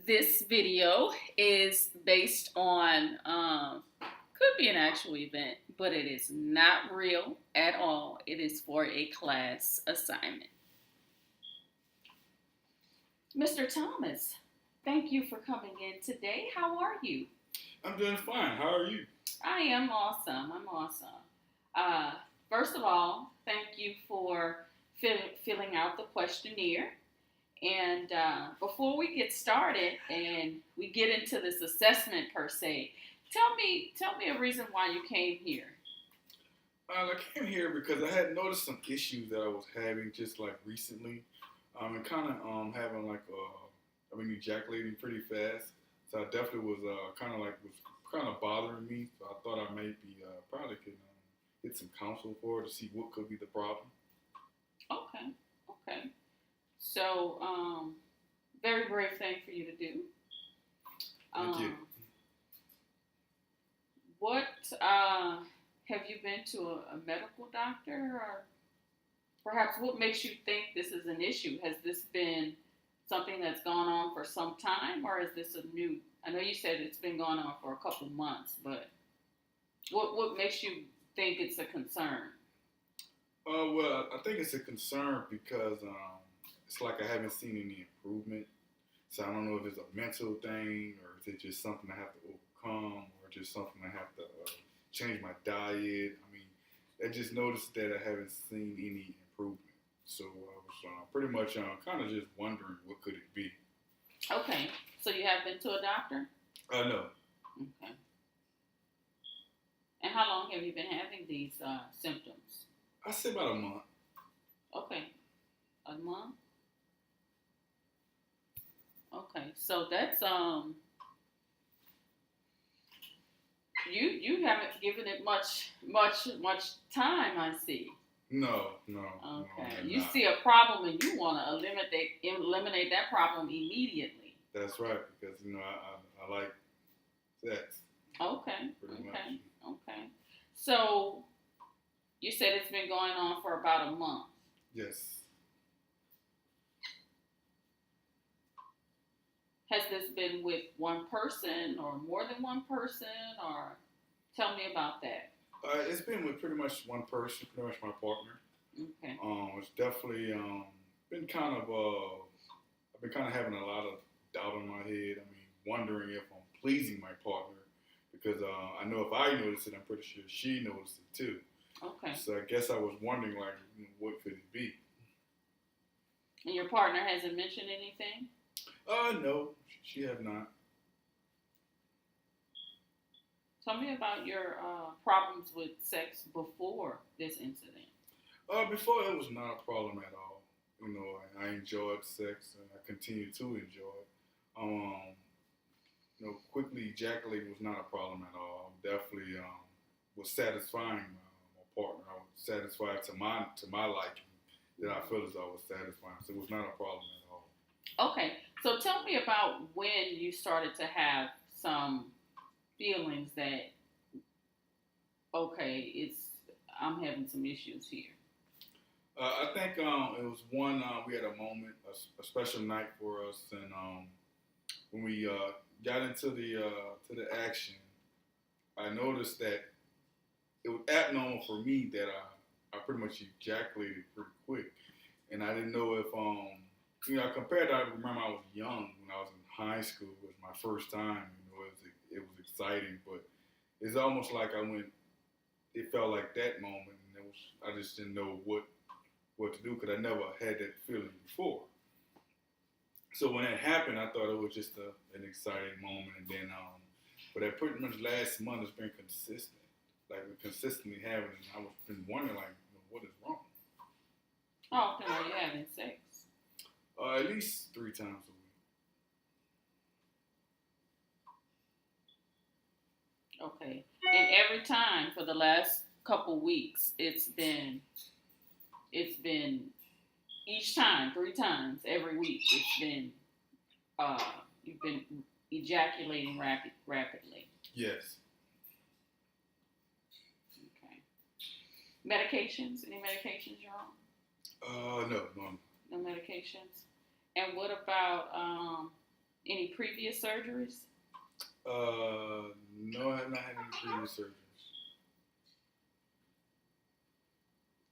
This video is based on, could be an actual event, but it is not real at all. It is for a class assignment. Mr. Thomas, thank you for coming in today. How are you? I'm doing fine. How are you? I am awesome. I'm awesome. First of all, thank you for filling out the questionnaire. And before we get started and we get into this assessment per se, tell me a reason why you came here. I came here because I had noticed some issues that I was having just like recently. And kind of having like ejaculating pretty fast. So I definitely was kind of bothering me. So I thought I maybe probably could get some counsel for it to see what could be the problem. Okay. So, very brave thing for you to do. Thank you. What have you been to a medical doctor, or perhaps what makes you think this is an issue? Has this been something that's gone on for some time, or is this a new? I know you said it's been going on for a couple months, but what makes you think it's a concern? Well, I think it's a concern because it's like I haven't seen any improvement. So I don't know if it's a mental thing or is it just something I have to overcome or just something I have to change my diet. I mean, I just noticed that I haven't seen any improvement. So I was pretty much kind of just wondering what could it be. Okay, so you have been to a doctor? No. Okay. And how long have you been having these symptoms? I say about a month. Okay, a month. Okay, so that's you haven't given it much time. I see. No. Okay, No, you not. see a problem and you want to eliminate that problem immediately. That's right, because I like sex. Okay. Pretty much. Okay. So you said it's been going on for about a month. Yes. Has this been with one person or more than one person, or tell me about that? It's been with pretty much one person, pretty much my partner. Okay. It's definitely been kind of I've been kind of having a lot of doubt in my head. I mean, wondering if I'm pleasing my partner because I know if I notice it, I'm pretty sure she noticed it too. Okay. So I guess I was wondering what could it be? And your partner hasn't mentioned anything? No, she have not. Tell me about your problems with sex before this incident. Before it was not a problem at all. I enjoyed sex and I continue to enjoy it. Quickly ejaculating was not a problem at all. Definitely was satisfying my partner. I was satisfied to my liking that I feel as I was satisfying. So it was not a problem at all. Okay, so tell me about when you started to have some feelings that, okay, I'm having some issues here. I think it was one, we had a moment, a special night for us, and when we got into the action, I noticed that it was abnormal for me that I pretty much ejaculated pretty quick, and I didn't know if compared to I remember I was young when I was in high school. It was my first time. It was exciting, but it's almost like it felt like that moment, and I just didn't know what to do because I never had that feeling before. So when that happened, I thought it was just an exciting moment, and then but that pretty much last month has been consistent. Like we consistently having it, and I was been wondering what is wrong. How often are you having sex? At least 3 times a week. Okay. And every time for the last couple weeks, it's been each time, 3 times every week, it's been, you've been ejaculating rapidly. Yes. Okay. Medications? Any medications you're on? No. No medications? And what about Any previous surgeries? No, I have not had any previous surgeries.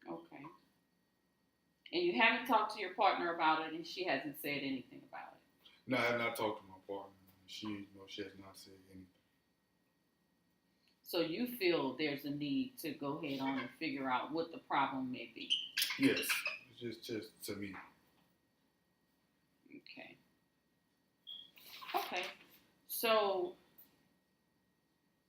Okay. And you haven't talked to your partner about it, and she hasn't said anything about it. No, I have not talked to my partner. She has not said anything. So you feel there's a need to go ahead on and figure out what the problem may be. Yes, it's just to me. Okay. Okay. So,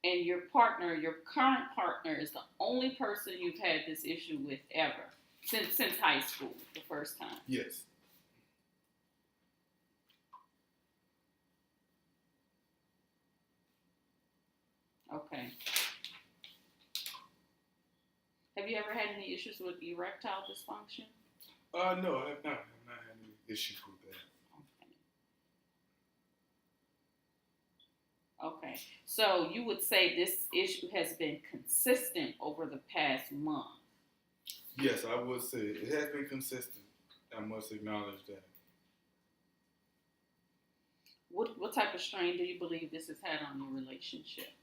and your partner, your current partner, is the only person you've had this issue with ever since high school, the first time. Yes. Okay. Have you ever had any issues with erectile dysfunction? No, I have not. I have not had any issues with that. Okay. So you would say this issue has been consistent over the past month. Yes, I would say it has been consistent. I must acknowledge that. What type of strain do you believe this has had on your relationship?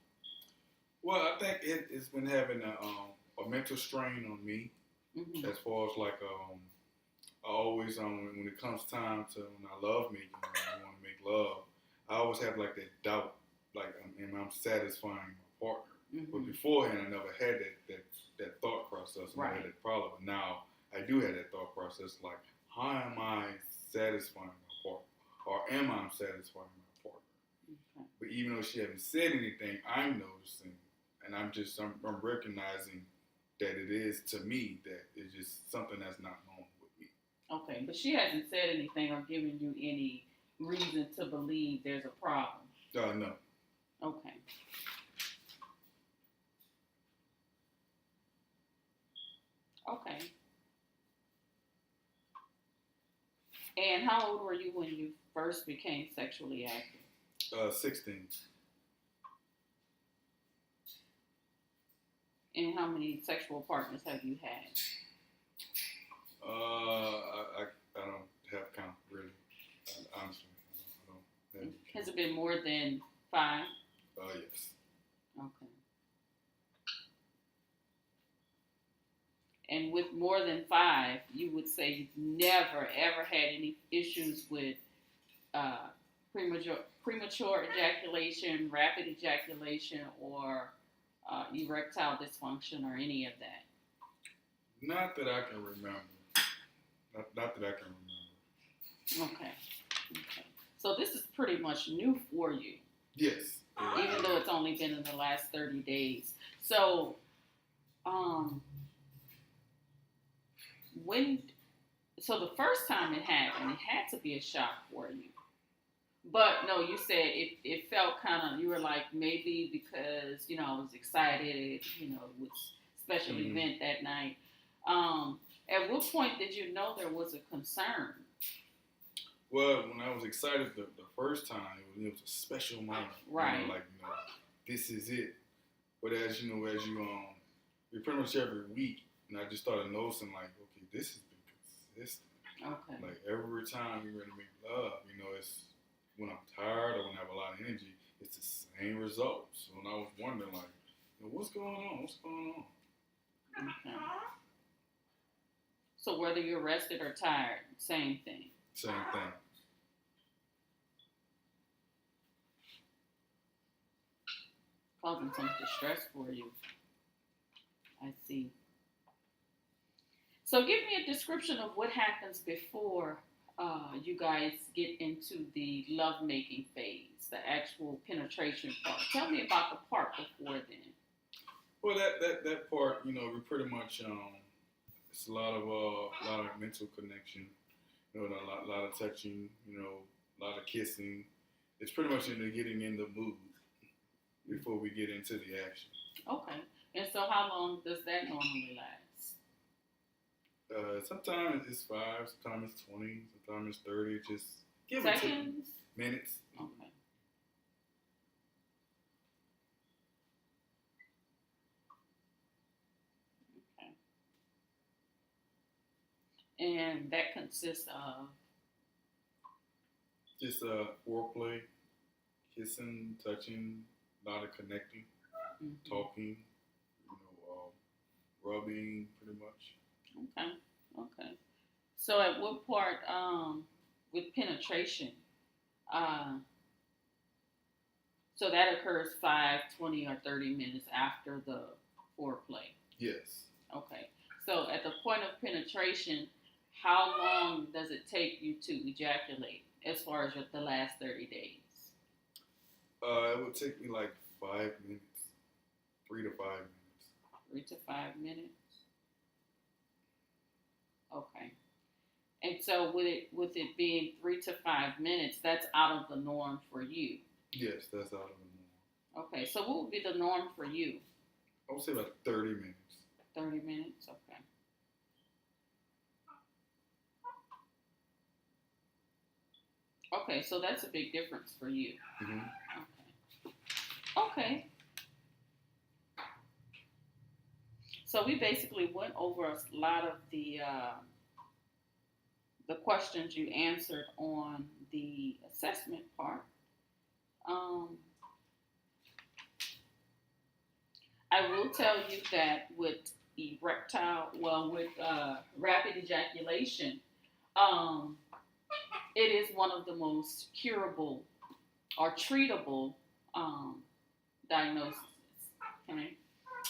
Well, I think it's been having a mental strain on me, Mm-hmm. as far as like I always when it comes time to when I love me, I want to make love. I always have like that doubt, like am I satisfying my partner? Mm-hmm. But beforehand, I never had that thought process. I never had that problem. But now I do have that thought process. Like, how am I satisfying my partner, or am I satisfying my partner? Okay. But even though she hasn't said anything, I'm noticing, and I'm recognizing that it is to me that it's just something that's not normal with me. Okay, but she hasn't said anything or given you any reason to believe there's a problem. No. Okay. Okay. And how old were you when you first became sexually active? 16. And how many sexual partners have you had? I don't have count really. Honestly, I don't have. Has it been more than 5? Yes. Okay. And with more than 5, you would say you've never ever had any issues with premature ejaculation, rapid ejaculation, or erectile dysfunction, or any of that? Not that I can remember. Not that I can remember. Okay. So this is pretty much new for you. Yes. Even though it's only been in the last 30 days. So, the first time it happened, it had to be a shock for you. But no, you said it felt kind of, you were like, maybe because, I was excited, it was a special event that night. At what point did you know there was a concern? Well, when I was excited the first time, it was a special moment. Right. This is it. But as you pretty much every week, and I just started noticing, like, okay, this has been consistent. Okay. Like, every time we're ready to make love, it's when I'm tired or when I have a lot of energy, it's the same results. So when I was wondering, like, what's going on? What's going on? Okay. So whether you're rested or tired, same thing. Same thing. Causing some distress for you. I see. So give me a description of what happens before you guys get into the lovemaking phase, the actual penetration part. Tell me about the part before then. Well, that part, we pretty much it's a lot of mental connection, a lot of touching, a lot of kissing. It's pretty much getting in the mood before we get into the action. Okay. And so how long does that normally last? Sometimes it's 5, sometimes it's 20, sometimes it's 30. Just give it Seconds? Minutes. Okay. And that consists of? Just foreplay, kissing, touching, a lot of connecting, Mm-hmm. talking, rubbing, pretty much. Okay. Okay. So at what part, with penetration, uh, so that occurs 5, 20, or 30 minutes after the foreplay. Yes. Okay. So at the point of penetration, how long does it take you to ejaculate as far as the last 30 days? It would take me like 5 minutes, 3 to 5 minutes. 3 to 5 minutes. Okay. And so with it being 3 to 5 minutes, that's out of the norm for you. Yes, that's out of the norm. Okay. So what would be the norm for you? I would say about 30 minutes. 30 minutes. Okay. Okay. So that's a big difference for you. Mm-hmm. Okay. Okay. So we basically went over a lot of the questions you answered on the assessment part. Um, I will tell you that with rapid ejaculation, um, it is one of the most curable or treatable um, diagnoses. Okay.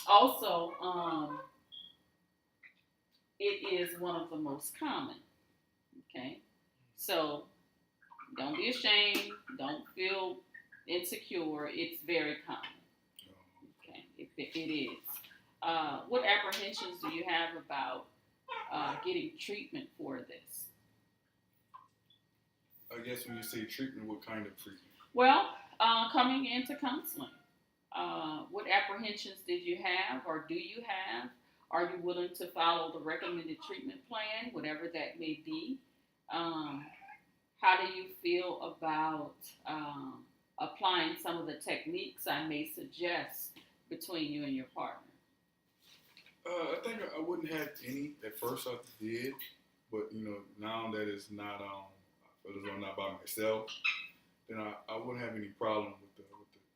Also, it is one of the most common. Okay. So don't be ashamed. Don't feel insecure. It's very common. Okay. It is. What apprehensions do you have about getting treatment for this? I guess when you say treatment, what kind of treatment? Well, coming into counseling, what apprehensions did you have or do you have? Are you willing to follow the recommended treatment plan, whatever that may be? Um, how do you feel about applying some of the techniques I may suggest between you and your partner? I think I wouldn't have any. At first I did, but now that it's not I feel as though I'm not by myself, then I wouldn't have any problem with the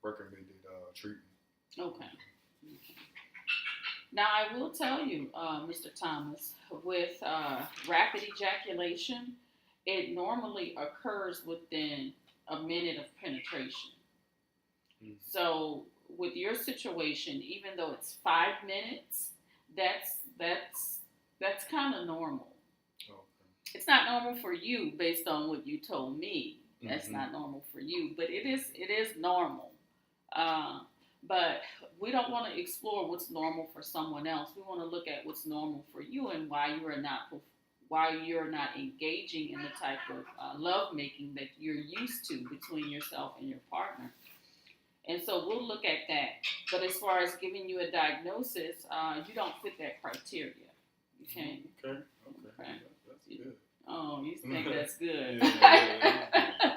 recommended treatment. Okay. Now, I will tell you, Mr. Thomas, with rapid ejaculation, it normally occurs within a minute of penetration. Mm. So, with your situation, even though it's 5 minutes, that's kind of normal. Okay. It's not normal for you, based on what you told me. That's Mm-hmm. not normal for you, but it is normal. Uh, but we don't want to explore what's normal for someone else. We want to look at what's normal for you and why you're not engaging in the type of love making that you're used to between yourself and your partner. And so we'll look at that. But as far as giving you a diagnosis, you don't fit that criteria. Okay. Okay. Okay. That's good. Oh, you think that's good? Yeah.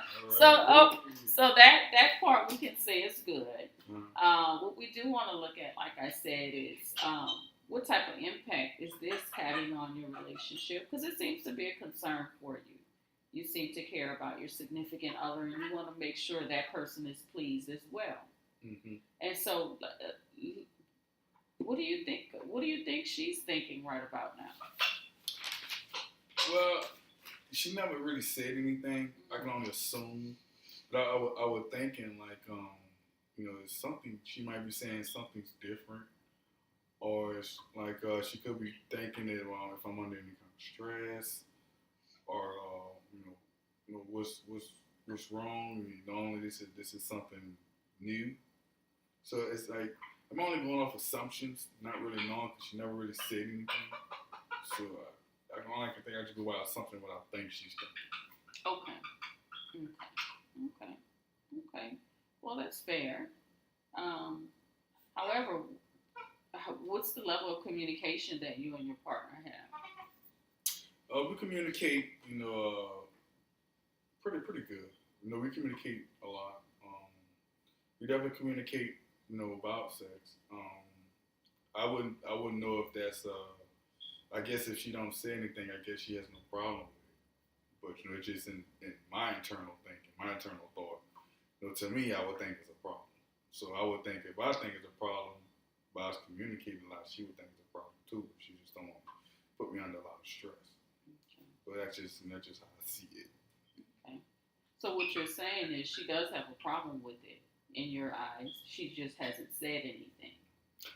So that part we can say is good. Mm-hmm. What we do want to look at, like I said, is what type of impact is this having on your relationship? Because it seems to be a concern for you. You seem to care about your significant other, and you want to make sure that person is pleased as well. Mm-hmm. And so, what do you think? What do you think she's thinking right about now? Well, she never really said anything. I can only assume. But I was thinking like, it's something she might be saying something's different, or it's like she could be thinking that if I'm under any kind of stress, or what's wrong. Only this is something new. So it's like I'm only going off assumptions, not really knowing because she never really said anything. So all I can think I just go out something what I think she's thinking. Okay. Well, that's fair. However, what's the level of communication that you and your partner have? We communicate, pretty good. We communicate a lot. We definitely communicate, about sex. I wouldn't know if that's. I guess if she don't say anything, I guess she has no problem with it. But it's just in my internal thinking, internal thought. To me, I would think it's a problem. So I would think if I think it's a problem by us communicating a lot, she would think it's a problem too. She just don't want to put me under a lot of stress. Okay. But that's just how I see it. Okay. So what you're saying is she does have a problem with it in your eyes. She just hasn't said anything.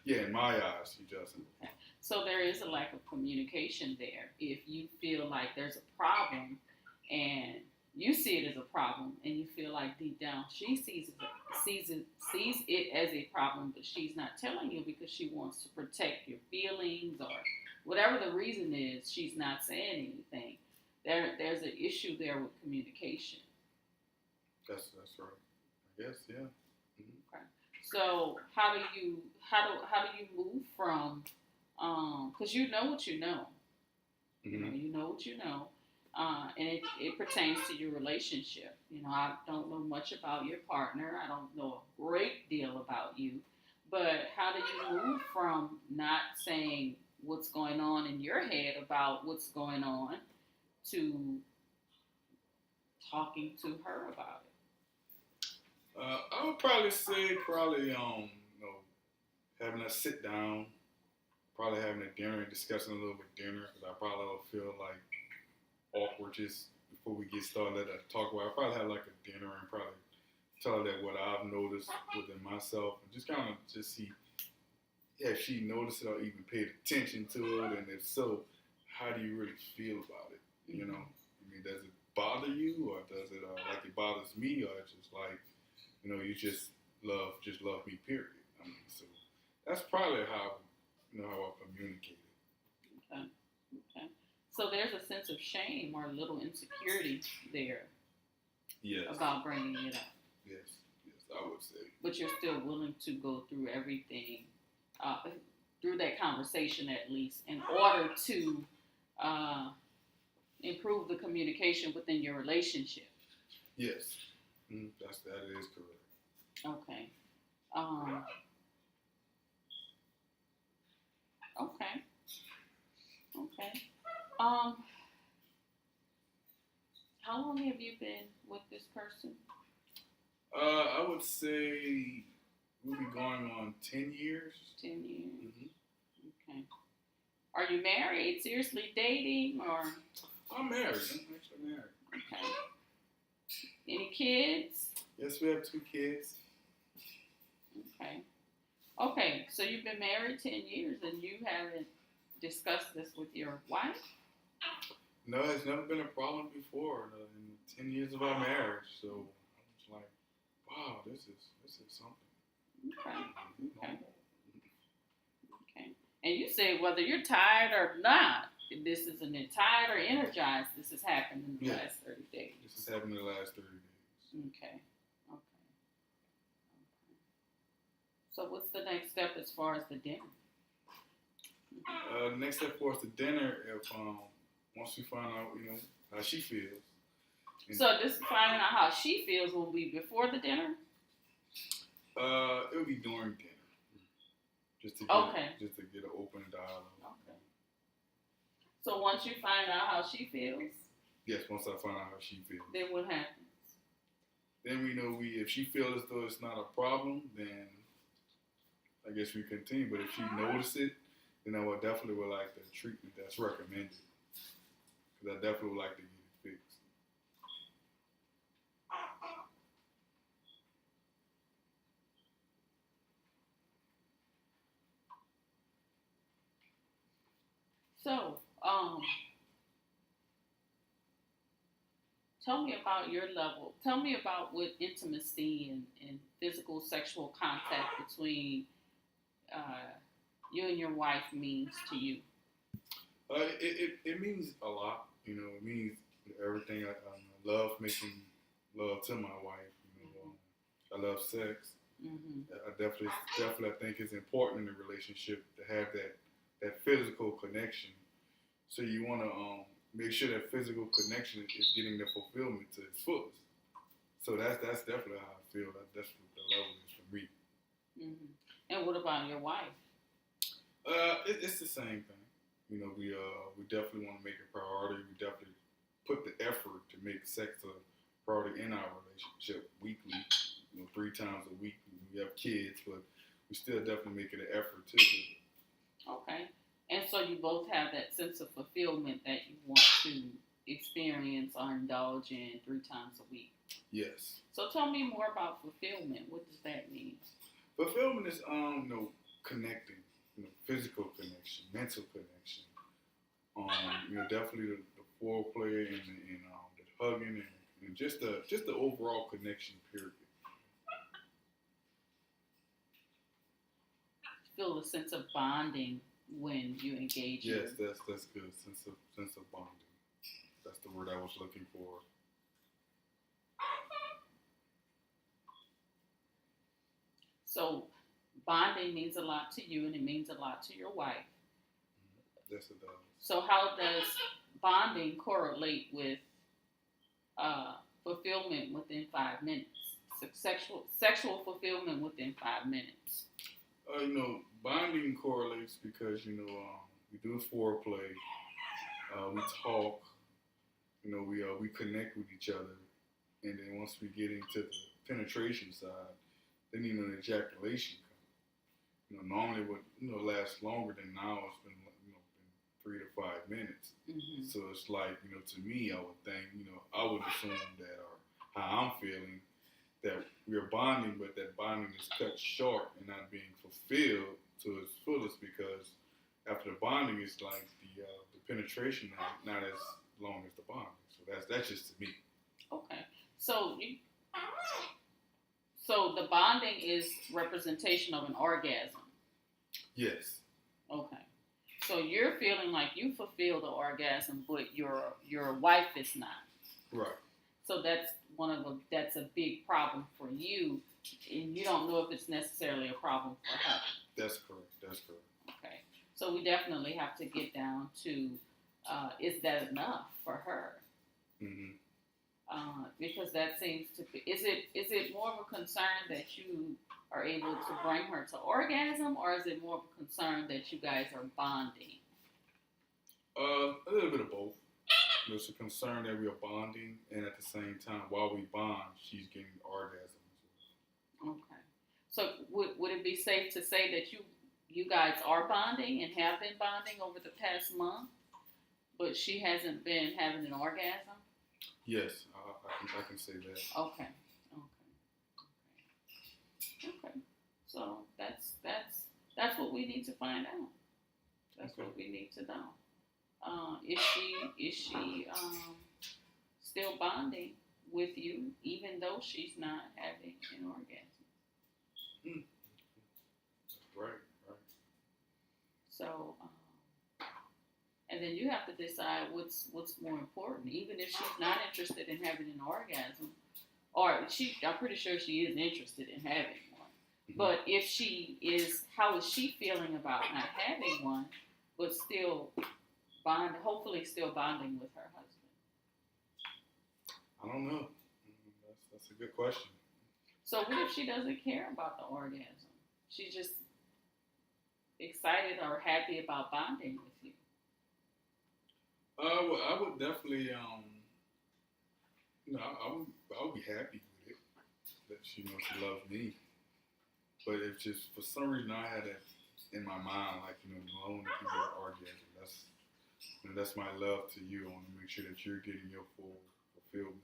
Yeah, in my eyes, she doesn't. Okay. So there is a lack of communication there. If you feel like there's a problem and you see it as a problem and you feel like deep down she sees it as a problem, but she's not telling you because she wants to protect your feelings or whatever the reason is, she's not saying anything. There's an issue there with communication. That's right. I guess, yeah. Mm-hmm. Okay. So how do you move from because you know what you know. Mm-hmm. You know what you know. And it pertains to your relationship. I don't know much about your partner. I don't know a great deal about you. But how do you move from not saying what's going on in your head about what's going on to talking to her about it? I would probably say having a sit down, probably having a dinner and discussing a little bit dinner because I probably don't feel like awkward just before we get started to talk about. I probably have like a dinner and probably tell her that what I've noticed within myself and just kind of just see if she noticed it or even paid attention to it, and if so, how do you really feel about it? Does it bother you, or does it like it bothers me, or it's just like you just love me, period. So that's probably how I communicate it. Okay. Okay. So there's a sense of shame or a little insecurity there. Yes. About bringing it up. Yes, I would say. But you're still willing to go through everything, through that conversation at least, in order to improve the communication within your relationship. Yes, that is correct. Okay. Okay. Okay. How long have you been with this person? I would say we'll be going on 10 years. 10 years. Mm-hmm. Okay. Are you married? Seriously dating, or? I'm married. I'm actually married. Okay. Any kids? Yes, we have 2 kids. Okay. Okay, so you've been married 10 years and you haven't discussed this with your wife? No, it's never been a problem before in 10 years of our marriage. So I was like, wow, this is something. Okay. Okay. Okay. And you say whether you're tired or not, this isn't tired or energized, this has happened in the last 30 days. This has happened in the last 30 days. Okay. So what's the next step as far as the dinner? The next step for us to dinner, if once we find out, how she feels. So this finding out how she feels will be before the dinner? It'll be during dinner. Just to get an open dialogue. Okay. So once you find out how she feels? Yes, once I find out how she feels. Then what happens? Then we know if she feels as though it's not a problem, then I guess we continue. But if she notices it, then I definitely would like the treatment that's recommended. Because I definitely would like to get it fixed. So, tell me about your level. Tell me about what intimacy and physical sexual contact between you and your wife means to you. It means a lot. It means everything. I love making love to my wife. I love sex. Mm-hmm. I definitely I think it's important in a relationship to have that physical connection. So you want to make sure that physical connection is getting the fulfillment to its fullest. So that's definitely how I feel. That's what the level is for me. Mm-hmm. And what about your wife? It's the same thing. We definitely want to make it a priority. We definitely put the effort to make sex a probably in our relationship weekly, 3 times a week. We have kids, but we still definitely make it an effort to do it. Okay. And so you both have that sense of fulfillment that you want to experience or indulge in 3 times a week. Yes. So tell me more about fulfillment. What does that mean? Fulfillment is connecting, physical connection, mental connection. Definitely the foreplay and the hugging and just the overall connection. Period. Feel a sense of bonding when you engage. Yes, that's good. Sense of bonding. That's the word I was looking for. So bonding means a lot to you, and it means a lot to your wife. Yes, it does. So how does bonding correlate with fulfillment within 5 minutes? Sexual fulfillment within 5 minutes. Bonding correlates because we do foreplay, we talk, we connect with each other, and then once we get into the penetration side, then ejaculation comes. Normally what lasts longer than now it's been 3 to 5 minutes. Mm-hmm. So it's like to me I would think I would assume that or how I'm feeling that we are bonding, but that bonding is cut short and not being fulfilled to its fullest because after the bonding, it's like the penetration not as long as the bonding. So that's just to me. Okay. So the bonding is representation of an orgasm. Yes. Okay. So you're feeling like you fulfilled the orgasm, but your wife is not. Right. So that's a big problem for you, and you don't know if it's necessarily a problem for her. That's correct. Okay. So we definitely have to get down to is that enough for her? Mm-hmm. Because that seems to be. Is it more of a concern that you are able to bring her to orgasm, or is it more of a concern that you guys are bonding? A little bit of both. It's a concern that we are bonding, and at the same time, while we bond, she's getting orgasm as well. Okay. So would it be safe to say that you guys are bonding and have been bonding over the past month, but she hasn't been having an orgasm? Yes, I can say that. Okay. So that's what we need to find out. That's okay. What we need to know. Is she still bonding with you even though she's not having an orgasm? Right. So, and then you have to decide what's more important. Even if she's not interested in having an orgasm, or I'm pretty sure she is interested in having one. Mm-hmm. But if she is, how is she feeling about not having one, but still hopefully still bonding with her husband? I don't know. That's a good question. So what if she doesn't care about the orgasm? She's just excited or happy about bonding with you? I would definitely, I would be happy with it that she loves me. But if just for some reason I had that in my mind, like I want to give you an orgasm. That's my love to you. I want to make sure that you're getting your full fulfillment.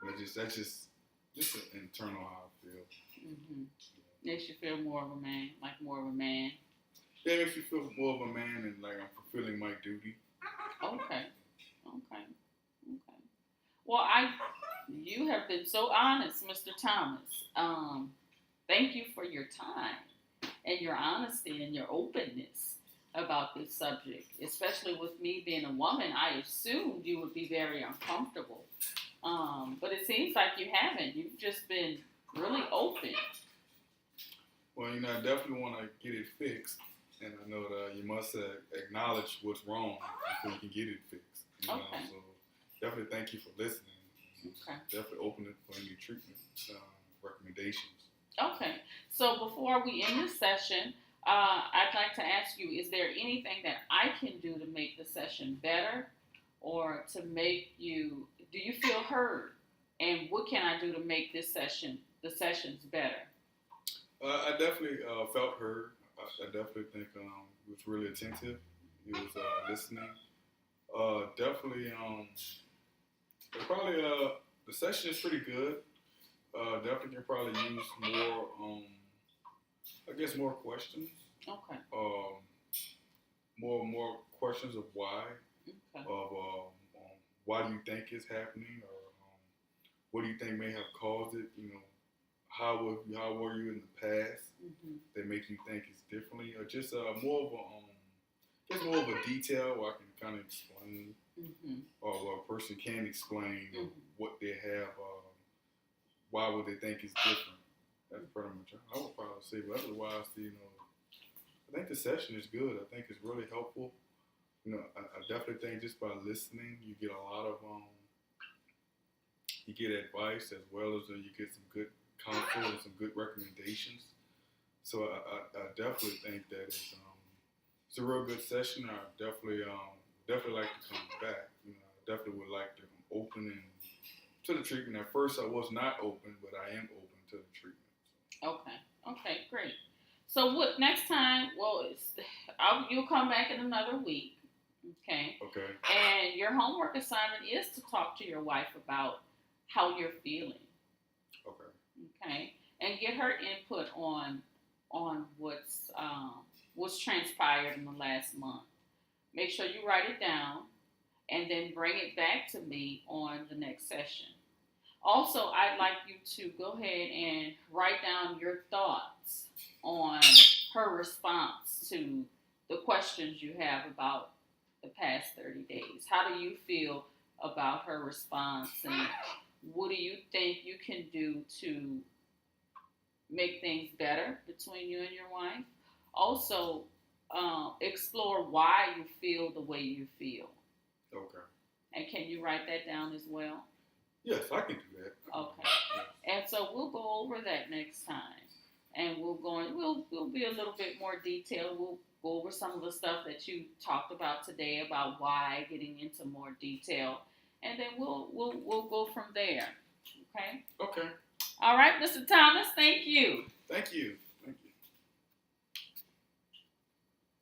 That's just an internal how I feel. Mm-hmm. Makes you feel more of a man, like more of a man. Yeah, it makes you feel more of a man and like I'm fulfilling my duty. Okay. Well, you have been so honest, Mr. Thomas. Thank you for your time and your honesty and your openness about this subject, especially with me being a woman. I assumed you would be very uncomfortable, but it seems like you haven't. You've just been really open. Well, I definitely want to get it fixed, and I know that you must acknowledge what's wrong before you can get it fixed. Okay. So definitely thank you for listening. Okay. Definitely open it for any treatment recommendations. Okay. So before we end this session, I'd like to ask you, is there anything that I can do to make the session better or to make you, do you feel heard and what can I do to make the sessions better? I definitely felt heard. I definitely think he was really attentive. He was listening. Definitely, probably the session is pretty good. Definitely can probably use more. I guess more questions. Okay. More questions of why, Okay. of why do you think it's happening, or what do you think may have caused it? How were you in the past that make you think it's differently, or just more of a just more of a detail where I can kind of explain, or where a person can explain what they have. Why would they think it's different? That's pretty much. I would probably say, but otherwise, I think the session is good. I think it's really helpful. I definitely think just by listening, you get a lot of you get advice, as well as you get some good counsel and some good recommendations. So I definitely think that it's a real good session. I definitely like to come back. I definitely would like to open to the treatment. At first, I was not open, but I am open to the treatment. Okay. Okay. Great. So what next time? Well, you'll come back in another week. Okay. Okay. And your homework assignment is to talk to your wife about how you're feeling. Okay. Okay. And get her input on what's transpired in the last month. Make sure you write it down, and then bring it back to me on the next session. Also, I'd like you to go ahead and write down your thoughts on her response to the questions you have about the past 30 days. How do you feel about her response, and what do you think you can do to make things better between you and your wife? Also, explore why you feel the way you feel. Okay. And can you write that down as well? Yes, I can do that. Okay. And so we'll go over that next time, and we'll be a little bit more detailed. We'll go over some of the stuff that you talked about today about why, getting into more detail, and then we'll go from there. Okay. Okay. All right, Mr. Thomas. Thank you. Thank you.